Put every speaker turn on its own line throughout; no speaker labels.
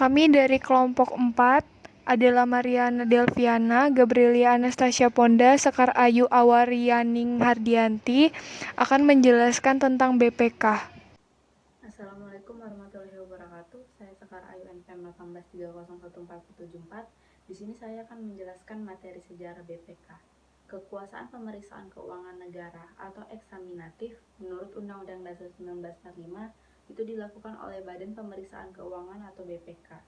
Kami dari kelompok 4 adalah Mariana Delviana, Gabrielia Anastasia Ponda, Sekar Ayu Awarianing Hardianti akan menjelaskan tentang BPK.
Assalamualaikum warahmatullahi wabarakatuh. Saya Sekar Ayu NPM 18301474. Di sini saya akan menjelaskan materi sejarah BPK. Kekuasaan pemeriksaan keuangan negara atau eksaminatif menurut Undang-Undang Dasar 1945 itu dilakukan oleh Badan Pemeriksaan Keuangan atau BPK.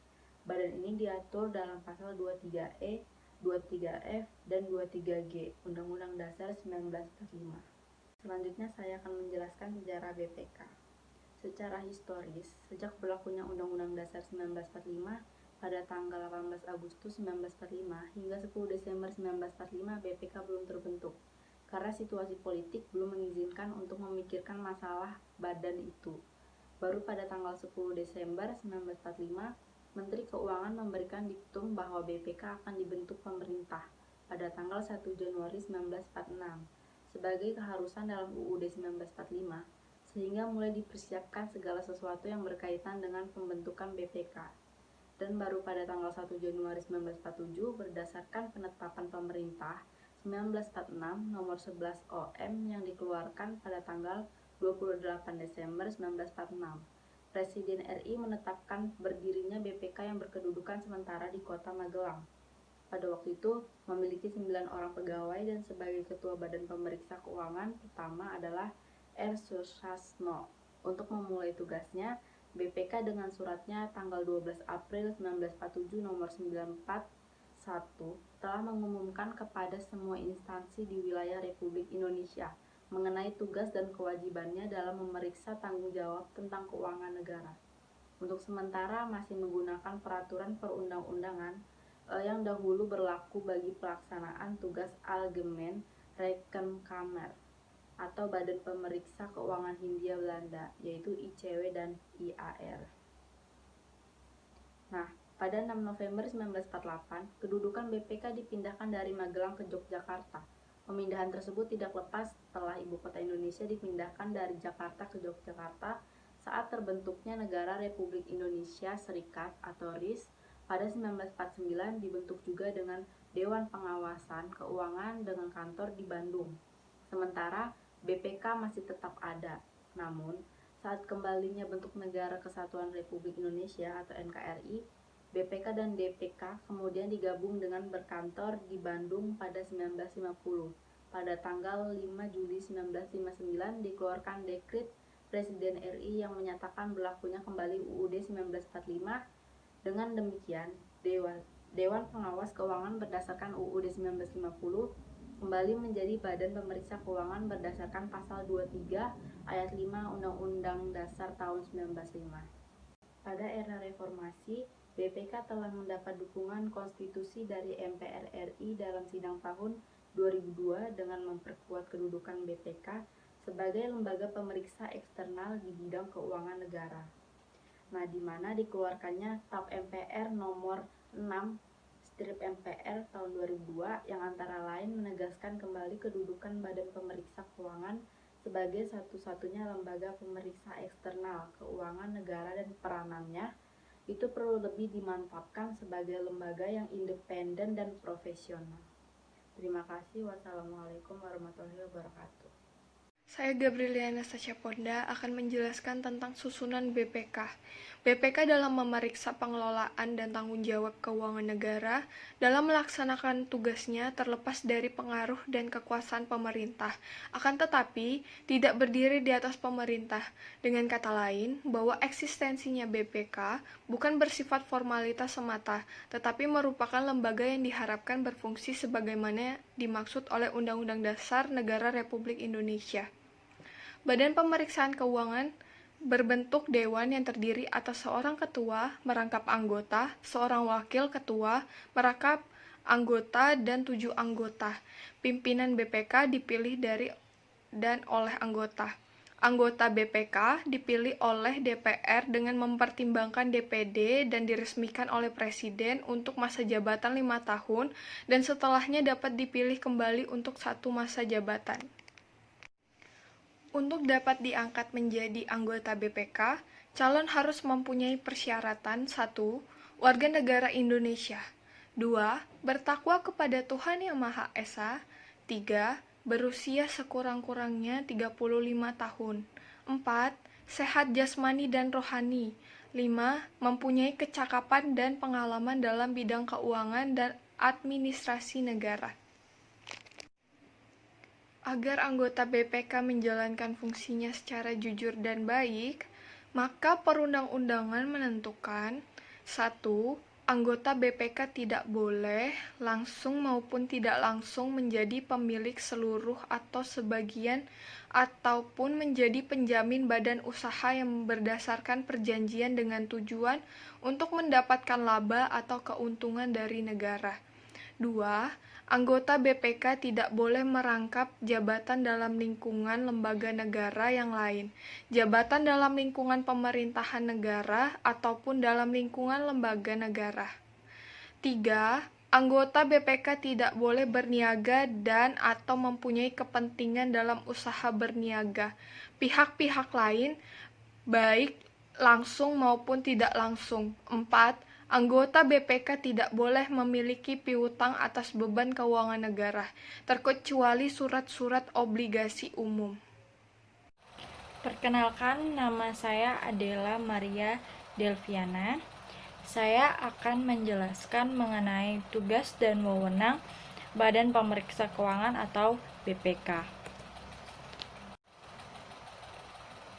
Badan ini diatur dalam pasal 23E, 23F, dan 23G Undang-Undang Dasar 1945. Selanjutnya saya akan menjelaskan sejarah BPK. Secara historis, sejak berlakunya Undang-Undang Dasar 1945 pada tanggal 18 Agustus 1945 hingga 10 Desember 1945 BPK belum terbentuk karena situasi politik belum mengizinkan untuk memikirkan masalah badan itu. Baru pada tanggal 10 Desember 1945, Menteri Keuangan memberikan diktum bahwa BPK akan dibentuk pemerintah pada tanggal 1 Januari 1946 sebagai keharusan dalam UUD 1945, sehingga mulai dipersiapkan segala sesuatu yang berkaitan dengan pembentukan BPK. Dan baru pada tanggal 1 Januari 1947 berdasarkan penetapan pemerintah 1946 nomor 11 OM yang dikeluarkan pada tanggal 28 Desember 1946. Presiden RI menetapkan berdirinya BPK yang berkedudukan sementara di Kota Magelang. Pada waktu itu memiliki 9 orang pegawai dan sebagai ketua Badan Pemeriksa Keuangan pertama adalah R. Susasno. Untuk memulai tugasnya, BPK dengan suratnya tanggal 12 April 1947 nomor 941 telah mengumumkan kepada semua instansi di wilayah Republik Indonesia mengenai tugas dan kewajibannya dalam memeriksa tanggung jawab tentang keuangan negara. Untuk sementara masih menggunakan peraturan perundang-undangan yang dahulu berlaku bagi pelaksanaan tugas Algemeen Rekenkamer atau Badan Pemeriksa Keuangan Hindia Belanda, yaitu ICW dan IAR. Nah, pada 6 November 1948, kedudukan BPK dipindahkan dari Magelang ke Yogyakarta. Pemindahan tersebut tidak lepas setelah ibu kota Indonesia dipindahkan dari Jakarta ke Yogyakarta saat terbentuknya Negara Republik Indonesia Serikat atau RIS. Pada 1949 dibentuk juga dengan Dewan Pengawasan Keuangan dengan kantor di Bandung. Sementara BPK masih tetap ada. Namun, saat kembalinya bentuk Negara Kesatuan Republik Indonesia atau NKRI, BPK dan DPK kemudian digabung dengan berkantor di Bandung pada 1950. Pada tanggal 5 Juli 1959 dikeluarkan dekret Presiden RI yang menyatakan berlakunya kembali UUD 1945. Dengan demikian, Dewan Pengawas Keuangan berdasarkan UUD 1950 kembali menjadi Badan Pemeriksa Keuangan berdasarkan pasal 23 ayat 5 Undang-Undang Dasar tahun 1945. Pada era reformasi, BPK telah mendapat dukungan konstitusi dari MPR RI dalam sidang tahun 2002 dengan memperkuat kedudukan BPK sebagai lembaga pemeriksa eksternal di bidang keuangan negara. Nah, di mana dikeluarkannya TAP MPR nomor 6/MPR tahun 2002 yang antara lain menegaskan kembali kedudukan Badan Pemeriksa Keuangan sebagai satu-satunya lembaga pemeriksa eksternal keuangan negara dan peranannya itu perlu lebih dimantapkan sebagai lembaga yang independen dan profesional. Terima kasih. Wassalamualaikum warahmatullahi wabarakatuh.
Saya Gabrielia Anastasia Ponda akan menjelaskan tentang susunan BPK. BPK dalam memeriksa pengelolaan dan tanggung jawab keuangan negara dalam melaksanakan tugasnya terlepas dari pengaruh dan kekuasaan pemerintah, akan tetapi tidak berdiri di atas pemerintah. Dengan kata lain, bahwa eksistensinya BPK bukan bersifat formalitas semata, tetapi merupakan lembaga yang diharapkan berfungsi sebagaimana dimaksud oleh Undang-Undang Dasar Negara Republik Indonesia. Badan Pemeriksaan Keuangan berbentuk dewan yang terdiri atas seorang ketua merangkap anggota, seorang wakil ketua merangkap anggota, dan 7 anggota. Pimpinan BPK dipilih dari dan oleh anggota. Anggota BPK dipilih oleh DPR dengan mempertimbangkan DPD dan diresmikan oleh Presiden untuk masa jabatan 5 tahun dan setelahnya dapat dipilih kembali untuk 1 masa jabatan. Untuk dapat diangkat menjadi anggota BPK, calon harus mempunyai persyaratan 1. warga negara Indonesia. 2. Bertakwa kepada Tuhan Yang Maha Esa. 3. Berusia sekurang-kurangnya 35 tahun. 4. Sehat jasmani dan rohani. 5. Mempunyai kecakapan dan pengalaman dalam bidang keuangan dan administrasi negara. Agar anggota BPK menjalankan fungsinya secara jujur dan baik, maka perundang-undangan menentukan 1. Anggota BPK tidak boleh langsung maupun tidak langsung menjadi pemilik seluruh atau sebagian ataupun menjadi penjamin badan usaha yang berdasarkan perjanjian dengan tujuan untuk mendapatkan laba atau keuntungan dari negara. 2. Anggota BPK tidak boleh merangkap jabatan dalam lingkungan lembaga negara yang lain, jabatan dalam lingkungan pemerintahan negara, ataupun dalam lingkungan lembaga negara. 3. Anggota BPK tidak boleh berniaga dan atau mempunyai kepentingan dalam usaha berniaga. Pihak-pihak lain, baik langsung maupun tidak langsung. 4. Anggota BPK tidak boleh memiliki piutang atas beban keuangan negara, terkecuali surat-surat obligasi umum.
Perkenalkan, nama saya adalah Maria Delviana. Saya akan menjelaskan mengenai tugas dan wewenang Badan Pemeriksa Keuangan atau BPK.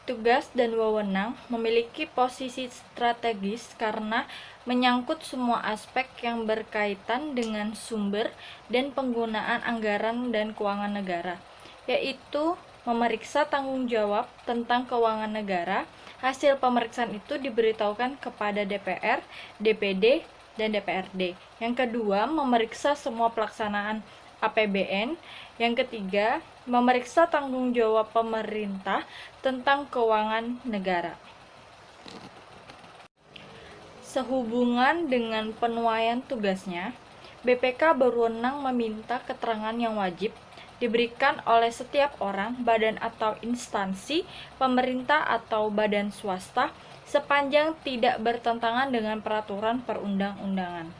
Tugas dan wewenang memiliki posisi strategis karena menyangkut semua aspek yang berkaitan dengan sumber dan penggunaan anggaran dan keuangan negara, yaitu memeriksa tanggung jawab tentang keuangan negara. Hasil pemeriksaan itu diberitahukan kepada DPR, DPD, dan DPRD. Yang kedua, memeriksa semua pelaksanaan APBN. Yang ketiga, memeriksa tanggung jawab pemerintah tentang keuangan negara. Sehubungan dengan penuaian tugasnya, BPK berwenang meminta keterangan yang wajib diberikan oleh setiap orang, badan atau instansi, pemerintah atau badan swasta, sepanjang tidak bertentangan dengan peraturan perundang-undangan.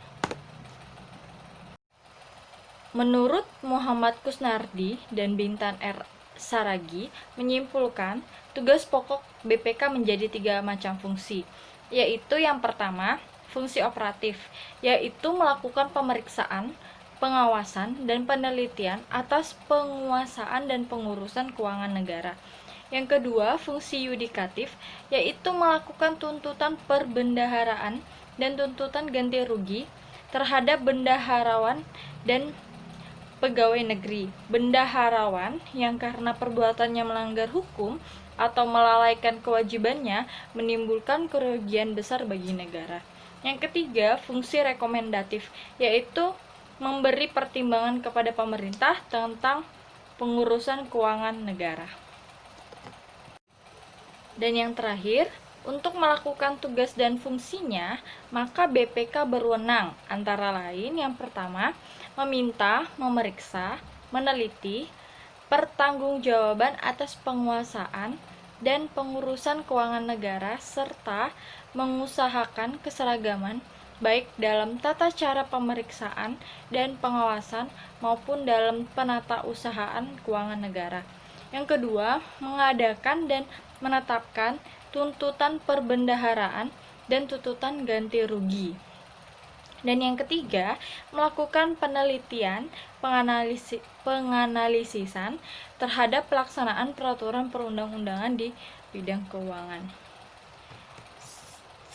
Menurut Muhammad Kusnardi dan Bintan R. Saragi menyimpulkan, tugas pokok BPK menjadi 3 macam fungsi, yaitu yang pertama, fungsi operatif, yaitu melakukan pemeriksaan, pengawasan, dan penelitian atas penguasaan dan pengurusan keuangan negara. Yang kedua, fungsi yudikatif, yaitu melakukan tuntutan perbendaharaan dan tuntutan ganti rugi terhadap bendaharawan dan pegawai negeri. Bendaharawan yang karena perbuatannya melanggar hukum atau melalaikan kewajibannya menimbulkan kerugian besar bagi negara. Yang ketiga, fungsi rekomendatif, yaitu memberi pertimbangan kepada pemerintah tentang pengurusan keuangan negara. Dan yang terakhir, untuk melakukan tugas dan fungsinya, maka BPK berwenang antara lain yang pertama, meminta, memeriksa, meneliti, pertanggungjawaban atas penguasaan dan pengurusan keuangan negara, serta mengusahakan keseragaman baik dalam tata cara pemeriksaan dan pengawasan maupun dalam penatausahaan keuangan negara. Yang kedua, mengadakan dan menetapkan tuntutan perbendaharaan dan tuntutan ganti rugi. Dan yang ketiga, melakukan penelitian, penganalisisan terhadap pelaksanaan peraturan perundang-undangan di bidang keuangan.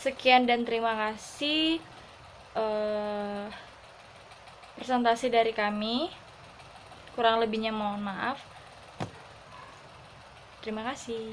Sekian dan terima kasih presentasi dari kami. Kurang lebihnya mohon maaf. Terima kasih.